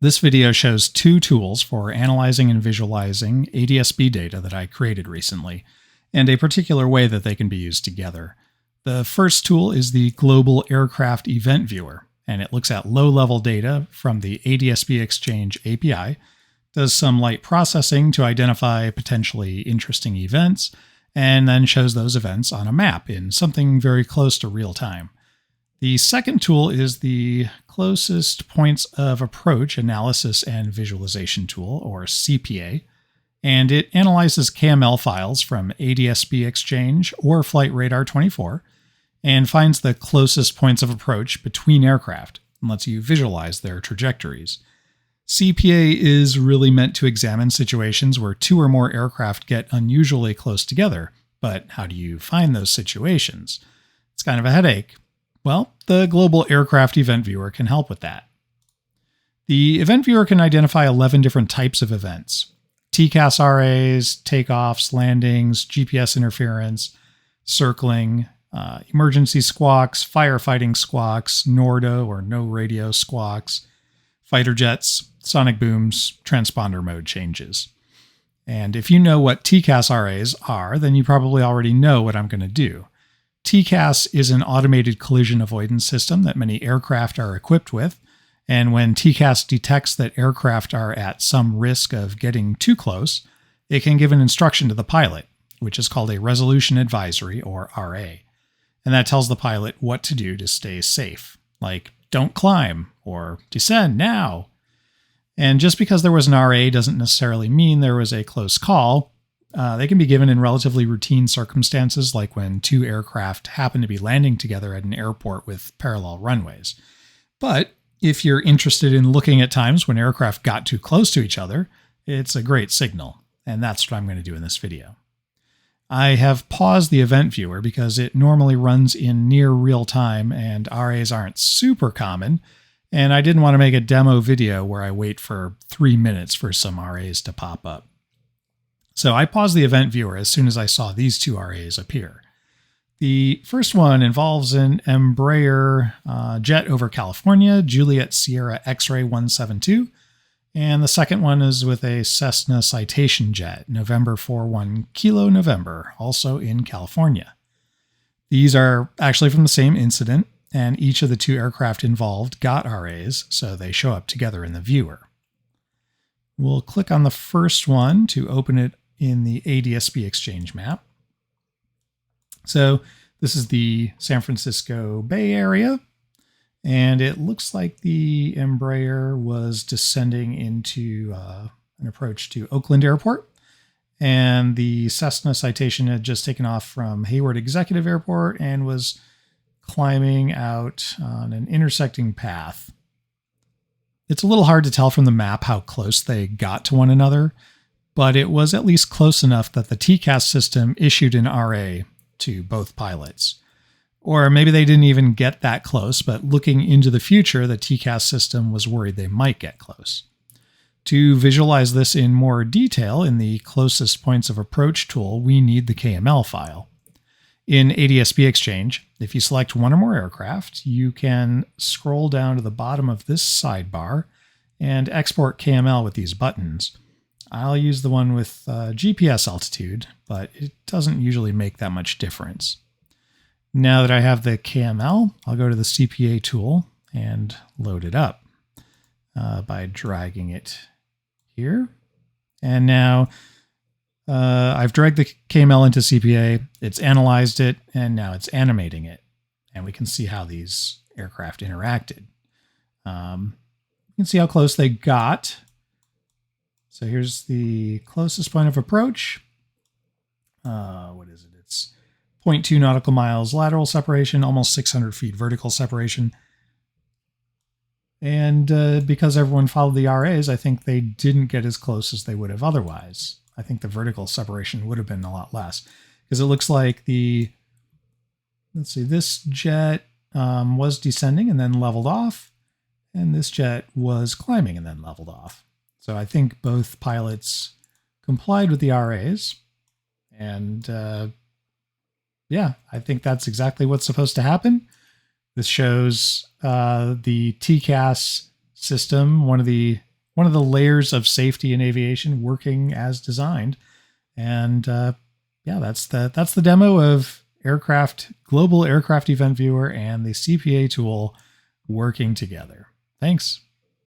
This video shows two tools for analyzing and visualizing ADS-B data that I created recently, and a particular way that they can be used together. The first tool is the Global Aircraft Event Viewer, and it looks at low-level data from the ADS-B Exchange API, does some light processing to identify potentially interesting events, and then shows those events on a map in something very close to real time. The second tool is the Closest Points of Approach Analysis and Visualization Tool, or CPA, and it analyzes KML files from ADS-B Exchange or Flight Radar 24 and finds the closest points of approach between aircraft and lets you visualize their trajectories. CPA is really meant to examine situations where two or more aircraft get unusually close together, but how do you find those situations? It's kind of a headache. Well, the Global Aircraft Event Viewer can help with that. The Event Viewer can identify 11 different types of events: TCAS RAs, takeoffs, landings, GPS interference, circling, emergency squawks, firefighting squawks, NORDO or no radio squawks, fighter jets, sonic booms, transponder mode changes. And if you know what TCAS RAs are, then you probably already know what I'm going to do. TCAS is an automated collision avoidance system that many aircraft are equipped with, and when TCAS detects that aircraft are at some risk of getting too close, it can give an instruction to the pilot, which is called a resolution advisory, or RA. And that tells the pilot what to do to stay safe, like don't climb or descend now. And just because there was an RA doesn't necessarily mean there was a close call. They can be given in relatively routine circumstances, like when two aircraft happen to be landing together at an airport with parallel runways. But if you're interested in looking at times when aircraft got too close to each other, it's a great signal, and that's what I'm going to do in this video. I have paused the event viewer because it normally runs in near real time and RAs aren't super common, and I didn't want to make a demo video where I wait for 3 minutes for some RAs to pop up. So I paused the event viewer as soon as I saw these two RAs appear. The first one involves an Embraer jet over California, Juliet Sierra X-Ray 172, and the second one is with a Cessna Citation jet, November 41 Kilo November, also in California. These are actually from the same incident, and each of the two aircraft involved got RAs, so they show up together in the viewer. We'll click on the first one to open it in the ADS-B Exchange map. So this is the San Francisco Bay Area, and it looks like the Embraer was descending into an approach to Oakland Airport, and the Cessna Citation had just taken off from Hayward Executive Airport and was climbing out on an intersecting path. It's a little hard to tell from the map how close they got to one another, but it was at least close enough that the TCAS system issued an RA to both pilots. Or maybe they didn't even get that close, but looking into the future, the TCAS system was worried they might get close. To visualize this in more detail in the Closest Points of Approach tool, we need the KML file. In ADS-B Exchange, if you select one or more aircraft, you can scroll down to the bottom of this sidebar and export KML with these buttons. I'll use the one with GPS altitude, but it doesn't usually make that much difference. Now that I have the KML, I'll go to the CPA tool and load it up by dragging it here. And now I've dragged the KML into CPA, it's analyzed it, and now it's animating it. And we can see how these aircraft interacted. You can see how close they got. So here's the closest point of approach. What is it? It's 0.2 nautical miles lateral separation, almost 600 feet vertical separation. And because everyone followed the RAs, I think they didn't get as close as they would have otherwise. I think the vertical separation would have been a lot less, because it looks like this jet was descending and then leveled off, and this jet was climbing and then leveled off. So I think both pilots complied with the RAs, and yeah, I think that's exactly what's supposed to happen. This shows the TCAS system, one of the one of the layers of safety in aviation working as designed. And yeah, that's the demo of Global Aircraft Event Viewer and the CPA tool working together. Thanks.